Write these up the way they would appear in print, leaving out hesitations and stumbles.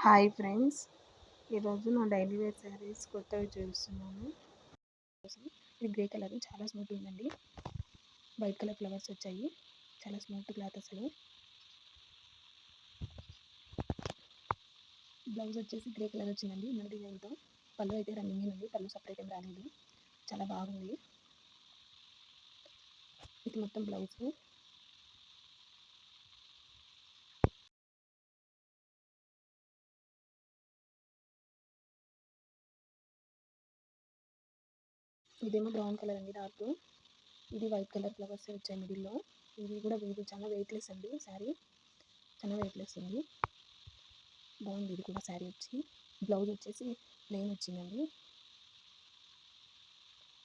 Hi friends, ఈరోజు నా daily wear saris కొత్తవి చూస్తున్నాను. ఇది గ్రే కలర్, చాలా స్మూత్ ఉందండి. వైట్ కలర్ ఫ్లవర్స్ వచ్చాయి, చాలా స్మూత్ క్లాత్. అసలు బ్లౌజ్ వచ్చేసి గ్రే కలర్ వచ్చిందండి మన డిజైన్తో. పళ్ళు అయితే రన్నింగ్ ఉంది, పళ్ళు సపరేట్ ఏం రాలేదు. చాలా బాగుంది. ఇది మొత్తం బ్లౌజ్. ఇదేమో బ్రౌన్ కలర్ అండి, డార్క్. ఇది వైట్ కలర్ ఫ్లవర్స్ వచ్చాయి మిడిల్లో. ఇది కూడా చాలా వెయిట్లెస్ అండి శారీ, చాలా వెయిట్లెస్ ఉంది. బాగుంది. ఇది కూడా శారీ వచ్చి బ్లౌజ్ వచ్చేసి ప్లెయిన్ వచ్చిందండి.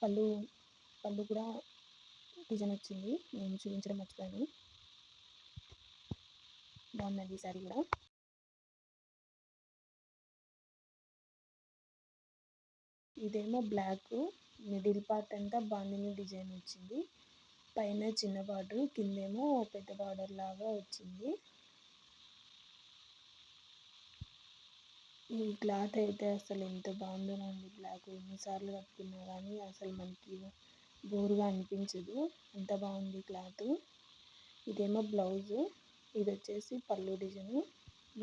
పళ్ళు కూడా డిజైన్ వచ్చింది, నేను చూపించడం మర్చిపోయాను. బాగుందండి ఈ శారీ కూడా. ఇదేమో బ్లాక్, మిడిల్ పార్ట్ అంతా బాందిని డిజైన్ వచ్చింది. పైన చిన్న బార్డర్, కిందేమో పెద్ద బార్డర్ లాగా వచ్చింది. ఈ క్లాత్ అయితే అసలు ఎంత బాగుందోనండి. బ్లాక్ ఎన్నిసార్లు కట్టుకున్నా కానీ అసలు మనకి బోరుగా అనిపించదు, అంత బాగుంది క్లాత్. ఇదేమో బ్లౌజ్, ఇది వచ్చేసి పళ్ళు డిజైన్.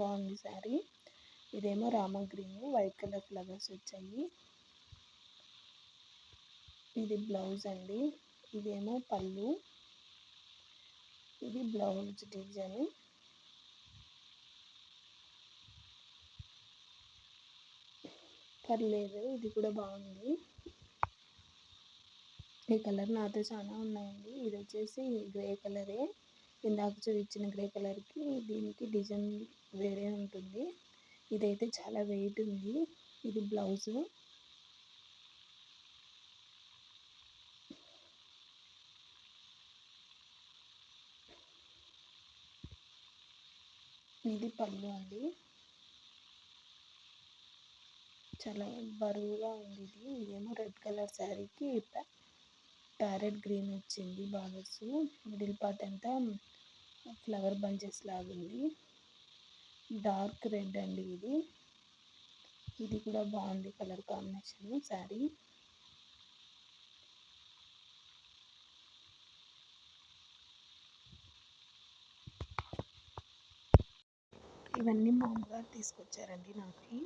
బాగుంది శారీ. ఇదేమో Rama green, white colour flowers వచ్చాయి. ఇది బ్లౌజ్ అండి. ఇదేమో పళ్ళు, ఇది బ్లౌజ్ డిజైన్. పర్లేదు, ఇది కూడా బాగుంది. ఈ కలర్ నాతో చాలా ఉన్నాయండి. ఇది వచ్చేసి గ్రే కలరే, ఇందాక చూపించిన గ్రే కలర్కి దీనికి డిజైన్ వేరే ఉంటుంది. ఇదైతే చాలా వెయిట్ ఉంది. ఇది బ్లౌజ్. ఇది పళ్ళు అండి, చాలా బరువుగా ఉంది. ఇదేమో రెడ్ కలర్ శారీకి ప్యారెట్ గ్రీన్ వచ్చింది బార్డర్స్. మిడిల్ పార్ట్ అంతా ఫ్లవర్ బంచెస్ లాగుంది. డార్క్ రెడ్ అండి ఇది. ఇది కూడా బాగుంది కలర్ కాంబినేషన్ శారీ. ఇవన్నీ మా అమ్మగారు తీసుకొచ్చారండి నాకు.